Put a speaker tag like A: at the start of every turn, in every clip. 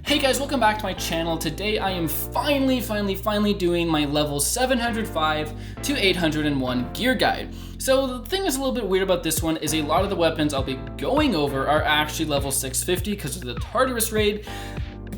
A: Hey guys, welcome back to my channel. Today I am finally doing my level 705 to 801 gear guide. So the thing that's a little bit weird about this one is a lot of the weapons I'll be going over are actually level 650 because of the Tartarus raid.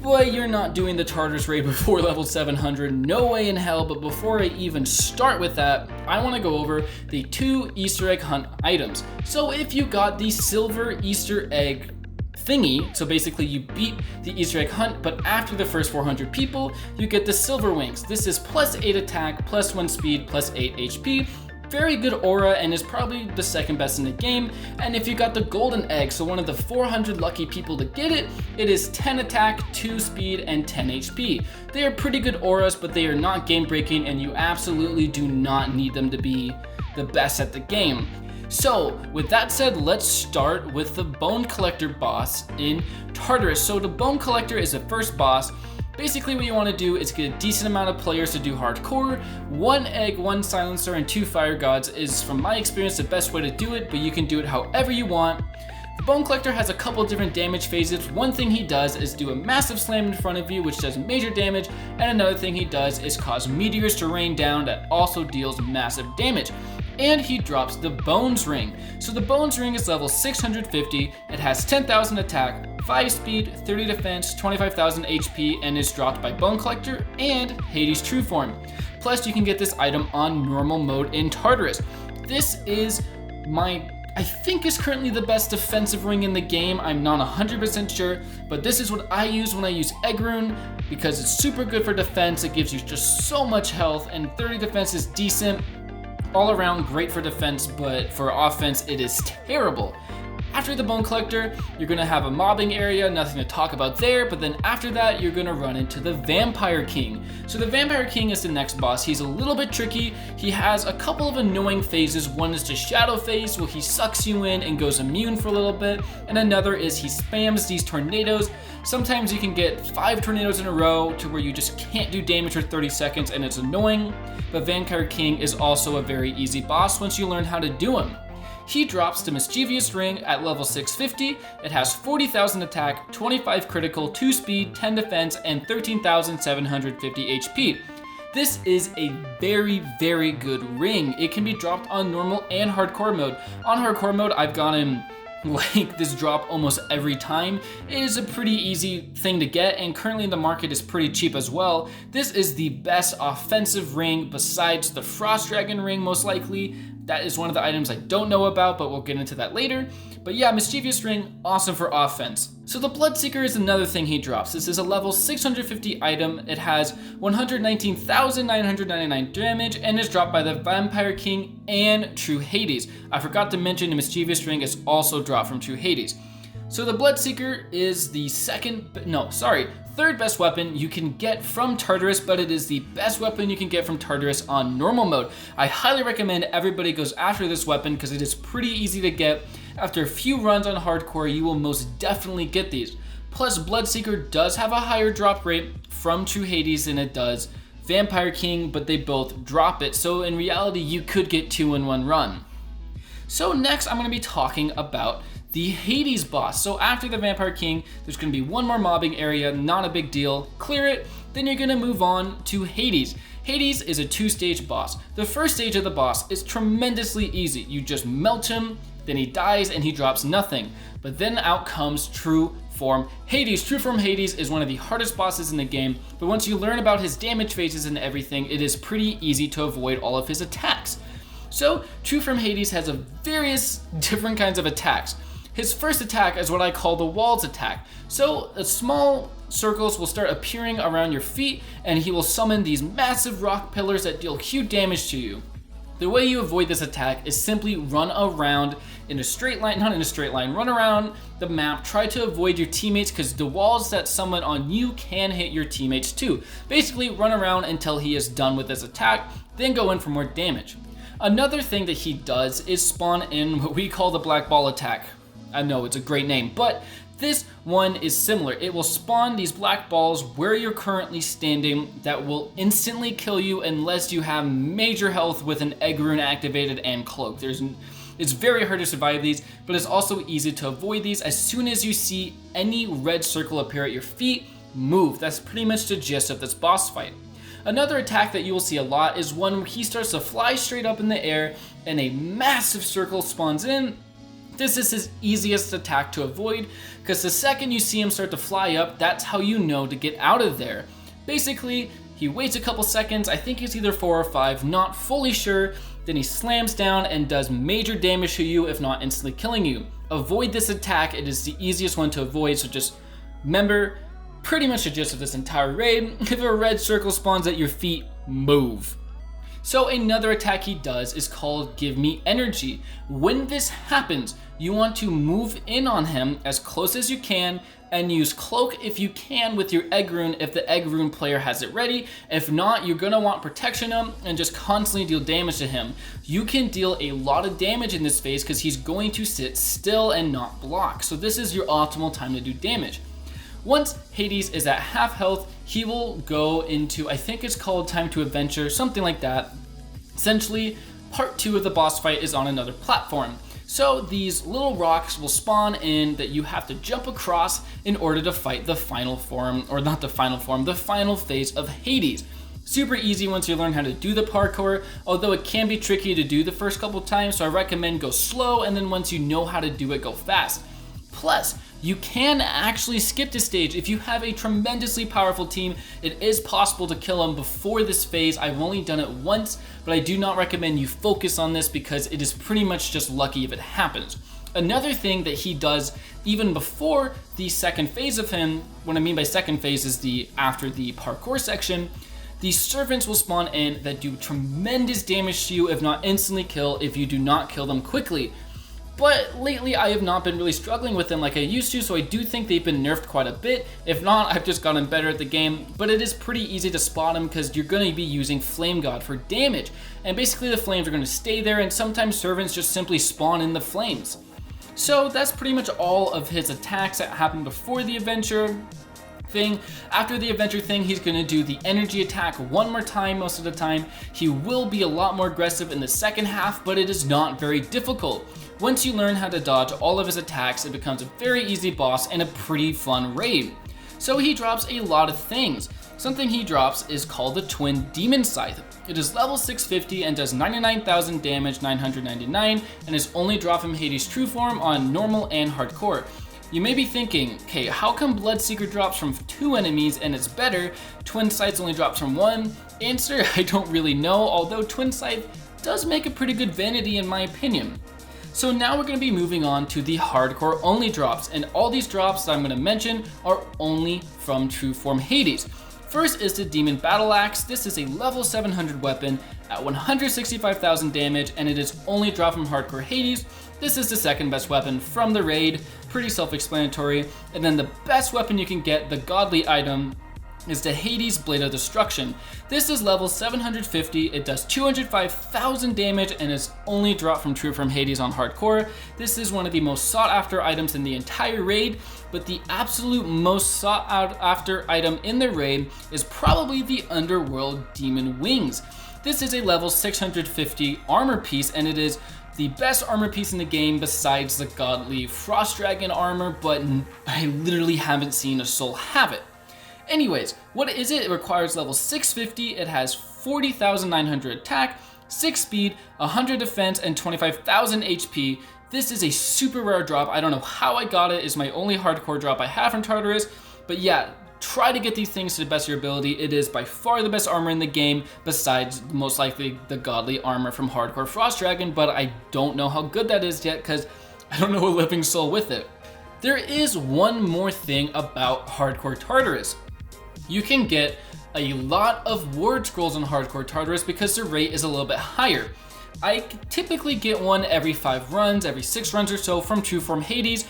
A: But you're not doing the Tartarus raid before level 700, no way in hell. But before I even start with that, I want to go over the 2 Easter egg hunt items. So if you got the silver Easter egg thingy, so basically you beat the Easter egg hunt, but after the first 400 people, you get the silver wings. This is plus 8 attack, plus 1 speed, plus 8 HP. Very good aura and is probably the second best in the game. And if you got the golden egg, so one of the 400 lucky people to get it, it is 10 attack, 2 speed, and 10 HP. They are pretty good auras, but they are not game breaking and you absolutely do not need them to be the best at the game. So with that said, let's start with the Bone Collector boss in Tartarus. So the Bone Collector is the first boss. Basically what you want to do is get a decent amount of players to do hardcore. 1 egg, 1 silencer, and 2 fire gods is, from my experience, the best way to do it, but you can do it however you want. The Bone Collector has a couple different damage phases. One thing he does is do a massive slam in front of you, which does major damage, and another thing he does is cause meteors to rain down that also deals massive damage. And he drops the Bones Ring. So the Bones Ring is level 650, it has 10,000 attack, 5 speed, 30 defense, 25,000 HP, and is dropped by Bone Collector and Hades' True Form. Plus you can get this item on normal mode in Tartarus. This is I think is currently the best defensive ring in the game. I'm not 100% sure, but this is what I use when I use Egg Rune because it's super good for defense. It gives you just so much health, and 30 defense is decent. All around great for defense, but for offense it is terrible. After the Bone Collector, you're going to have a mobbing area, nothing to talk about there, but then after that you're going to run into the Vampire King. So the Vampire King is the next boss. He's a little bit tricky. He has a couple of annoying phases. One is the Shadow phase, where he sucks you in and goes immune for a little bit, and another is he spams these tornadoes. Sometimes you can get 5 tornadoes in a row to where you just can't do damage for 30 seconds and it's annoying, but Vampire King is also a very easy boss once you learn how to do him. He drops the Mischievous Ring at level 650. It has 40,000 attack, 25 critical, 2 speed, 10 defense, and 13,750 HP. This is a very good ring. It can be dropped on normal and hardcore mode. On hardcore mode, I've gotten like this drop almost every time. It is a pretty easy thing to get, and currently in the market is pretty cheap as well. This is the best offensive ring besides the Frost Dragon ring, most likely. That is one of the items I don't know about, but we'll get into that later. But yeah, Mischievous Ring, awesome for offense. So the Bloodseeker is another thing he drops. This is a level 650 item. It has 119,999 damage and is dropped by the Vampire King and True Hades. I forgot to mention the Mischievous Ring is also dropped from True Hades. So the Bloodseeker is the third best weapon you can get from Tartarus, but it is the best weapon you can get from Tartarus on normal mode. I highly recommend everybody goes after this weapon because it is pretty easy to get. After a few runs on hardcore, you will most definitely get these. Plus, Bloodseeker does have a higher drop rate from True Hades than it does Vampire King, but they both drop it, so in reality you could get 2 in 1 run. So next I'm going to be talking about the Hades boss. So after the Vampire King, there's going to be one more mobbing area, not a big deal. Clear it, then you're going to move on to Hades. Hades is a 2-stage boss. The first stage of the boss is tremendously easy. You just melt him, then he dies and he drops nothing. But then out comes True Form Hades. True Form Hades is one of the hardest bosses in the game, but once you learn about his damage phases and everything, it is pretty easy to avoid all of his attacks. So True Form Hades has various different kinds of attacks. His first attack is what I call the walls attack. So small circles will start appearing around your feet and he will summon these massive rock pillars that deal huge damage to you. The way you avoid this attack is simply run around in a straight line, run around the map, try to avoid your teammates because the walls that summon on you can hit your teammates too. Basically run around until he is done with this attack, then go in for more damage. Another thing that he does is spawn in what we call the black ball attack. I know it's a great name, but this one is similar. It will spawn these black balls where you're currently standing that will instantly kill you unless you have major health with an Egg Rune activated and cloaked. It's very hard to survive these, but it's also easy to avoid these. As soon as you see any red circle appear at your feet, move. That's pretty much the gist of this boss fight. Another attack that you will see a lot is one where he starts to fly straight up in the air and a massive circle spawns in. This is his easiest attack to avoid, because the second you see him start to fly up, that's how you know to get out of there. Basically, he waits a couple seconds, I think it's either 4 or 5, not fully sure, then he slams down and does major damage to you, if not instantly killing you. Avoid this attack, it is the easiest one to avoid, so just remember, pretty much the gist of this entire raid, if a red circle spawns at your feet, move. So another attack he does is called Give Me Energy. When this happens, you want to move in on him as close as you can and use Cloak if you can with your Egg Rune if the Egg Rune player has it ready. If not, you're going to want Protection him and just constantly deal damage to him. You can deal a lot of damage in this phase because he's going to sit still and not block. So this is your optimal time to do damage. Once Hades is at half health, he will go into, I think it's called Time to Adventure, something like that. Essentially, part 2 of the boss fight is on another platform. So these little rocks will spawn in that you have to jump across in order to fight the final form, or not the final form, the final phase of Hades. Super easy once you learn how to do the parkour, although it can be tricky to do the first couple times, so I recommend go slow, and then once you know how to do it, go fast. Plus, you can actually skip this stage. If you have a tremendously powerful team, it is possible to kill them before this phase. I've only done it once, but I do not recommend you focus on this because it is pretty much just lucky if it happens. Another thing that he does even before the second phase of him, what I mean by second phase is after the parkour section, these servants will spawn in that do tremendous damage to you, if not instantly kill, if you do not kill them quickly. But lately I have not been really struggling with them like I used to, so I do think they've been nerfed quite a bit. If not, I've just gotten better at the game, but it is pretty easy to spot them because you're going to be using Flame God for damage. And basically the flames are going to stay there, and sometimes servants just simply spawn in the flames. So that's pretty much all of his attacks that happened before the adventure thing. After the adventure thing, he's going to do the energy attack one more time most of the time. He will be a lot more aggressive in the second half, but it is not very difficult. Once you learn how to dodge all of his attacks, it becomes a very easy boss and a pretty fun raid. So he drops a lot of things. Something he drops is called the Twin Demon Scythe. It is level 650 and does 99,000 damage, 999, and is only dropped from Hades' true form on normal and hardcore. You may be thinking, okay, how come Bloodseeker drops from 2 enemies and it's better? Twin Scythe only drops from 1? Answer, I don't really know, although Twin Scythe does make a pretty good vanity in my opinion. So now we're going to be moving on to the hardcore only drops, and all these drops that I'm going to mention are only from true form Hades. First is the Demon Battleaxe. This is a level 700 weapon at 165,000 damage, and it is only dropped from hardcore Hades. This is the second best weapon from the raid, pretty self-explanatory. And then the best weapon you can get, the godly item, is the Hades Blade of Destruction. This is level 750, it does 205,000 damage and is only dropped from true form Hades on hardcore. This is one of the most sought after items in the entire raid, but the absolute most sought after item in the raid is probably the Underworld Demon Wings. This is a level 650 armor piece, and it is the best armor piece in the game besides the godly Frost Dragon armor, but I literally haven't seen a soul have it. Anyways, what is it? It requires level 650, it has 40,900 attack, 6 speed, 100 defense, and 25,000 HP. This is a super rare drop. I don't know how I got it. It's my only hardcore drop I have from Tartarus, but yeah, try to get these things to the best of your ability. It is by far the best armor in the game, besides most likely the godly armor from hardcore Frost Dragon, but I don't know how good that is yet because I don't know a living soul with it. There is one more thing about hardcore Tartarus. You can get a lot of ward scrolls on hardcore Tartarus because the rate is a little bit higher. I typically get one every 5 runs, every 6 runs or so from true form Hades.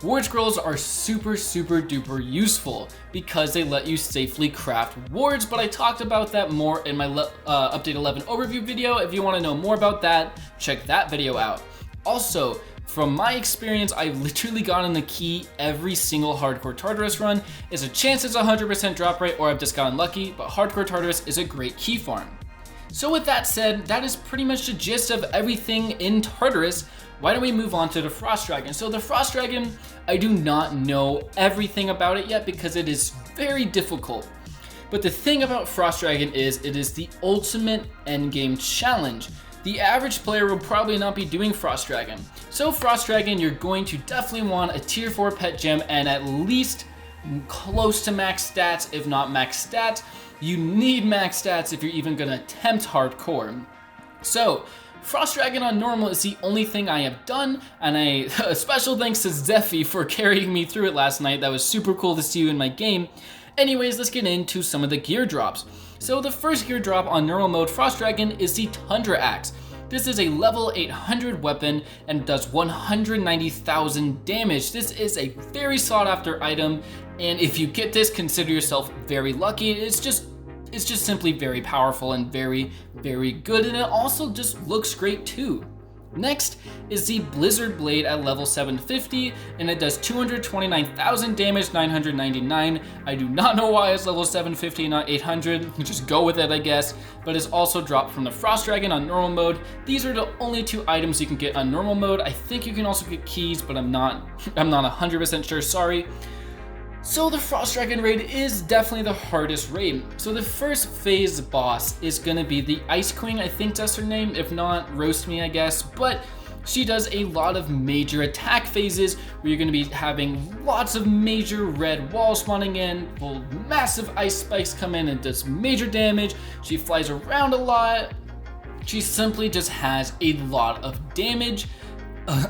A: Ward scrolls are super duper useful because they let you safely craft wards, but I talked about that more in my update 11 overview video. If you want to know more about that, check that video out. Also, from my experience, I've literally gotten the key every single hardcore Tartarus run. It's a chance it's 100% drop rate, or I've just gotten lucky, but hardcore Tartarus is a great key farm. So with that said, that is pretty much the gist of everything in Tartarus. Why don't we move on to the Frost Dragon? So the Frost Dragon, I do not know everything about it yet because it is very difficult. But the thing about Frost Dragon is it is the ultimate endgame challenge. The average player will probably not be doing Frost Dragon. So Frost Dragon, you're going to definitely want a tier 4 pet gem and at least close to max stats, if not max stats. You need max stats if you're even gonna attempt hardcore. So Frost Dragon on normal is the only thing I have done, and a special thanks to Zephy for carrying me through it last night. That was super cool to see you in my game. Anyways, let's get into some of the gear drops. So the first gear drop on normal mode Frost Dragon is the Tundra Axe. This is a level 800 weapon and does 190,000 damage. This is a very sought after item, and if you get this, consider yourself very lucky. It's just simply very powerful and very, very good, and it also just looks great too. Next is the Blizzard Blade at level 750, and it does 229,000 damage, 999. I do not know why it's level 750, not 800. Just go with it, I guess. But it's also dropped from the Frost Dragon on normal mode. These are the only two items you can get on normal mode. I think you can also get keys, but I'm not 100% sure, sorry. So the Frost Dragon raid is definitely the hardest raid. So the first phase boss is gonna be the Ice Queen, I think that's her name. If not, roast me, I guess. But she does a lot of major attack phases where you're gonna be having lots of major red walls spawning in, massive ice spikes come in and does major damage. She flies around a lot. She simply just has a lot of damage.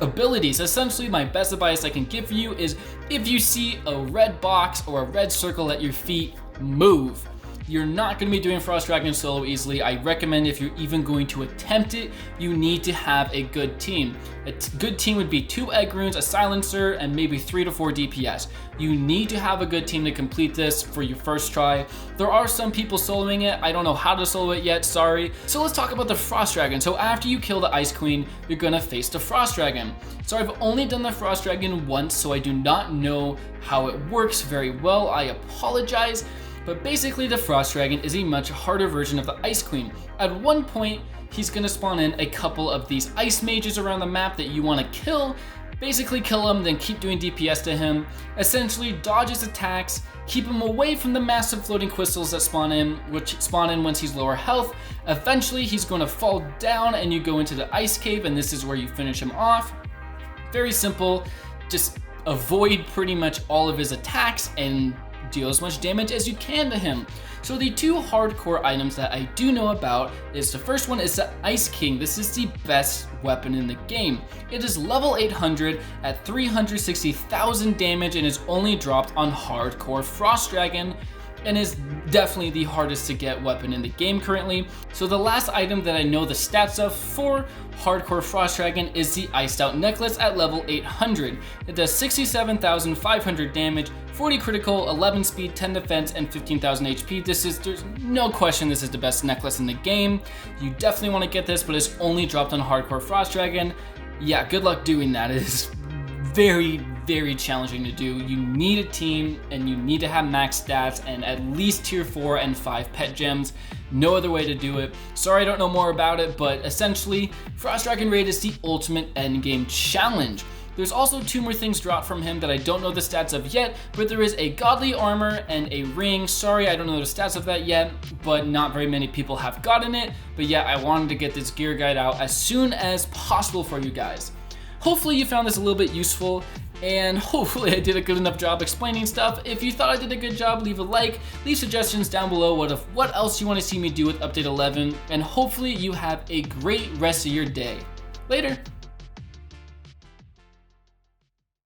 A: Abilities. Essentially, my best advice I can give for you is if you see a red box or a red circle at your feet, move. You're not going to be doing Frost Dragon solo easily. I recommend if you're even going to attempt it, you need to have a good team. A good team would be 2 egg runes, a silencer, and maybe 3 to 4 DPS. You need to have a good team to complete this for your first try. There are some people soloing it. I don't know how to solo it yet, sorry. So let's talk about the Frost Dragon. So after you kill the Ice Queen, you're gonna face the Frost Dragon. So I've only done the Frost Dragon once, so I do not know how it works very well. I apologize. But basically the Frost Dragon is a much harder version of the Ice Queen. At one point, he's gonna spawn in a couple of these ice mages around the map that you wanna kill. Basically kill him, then keep doing DPS to him. Essentially dodge his attacks, keep him away from the massive floating crystals that spawn in, which spawn in once he's lower health. Eventually he's gonna fall down and you go into the ice cave, and this is where you finish him off. Very simple, just avoid pretty much all of his attacks and deal as much damage as you can to him. So the two hardcore items that I do know about is the first one is the Ice King. This is the best weapon in the game. It is level 800 at 360,000 damage and is only dropped on hardcore Frost Dragon, and is definitely the hardest to get weapon in the game currently. So the last item that I know the stats of for hardcore Frost Dragon is the Iced Out Necklace at level 800. It does 67,500 damage, 40 critical, 11 speed, 10 defense, and 15,000 HP. There's no question this is the best necklace in the game. You definitely want to get this, but it's only dropped on hardcore Frost Dragon. Yeah, good luck doing that. It is very, very challenging to do. You need a team and you need to have max stats and at least tier 4 and 5 pet gems. No other way to do it. Sorry I don't know more about it, but essentially Frost Dragon Raid is the ultimate endgame challenge. There's also 2 more things dropped from him that I don't know the stats of yet, but there is a godly armor and a ring. Sorry, I don't know the stats of that yet, but not very many people have gotten it. But yeah, I wanted to get this gear guide out as soon as possible for you guys. Hopefully you found this a little bit useful, and hopefully I did a good enough job explaining stuff. If you thought I did a good job, leave a like, leave suggestions down below what else you want to see me do with Update 11, and hopefully you have a great rest of your day. Later.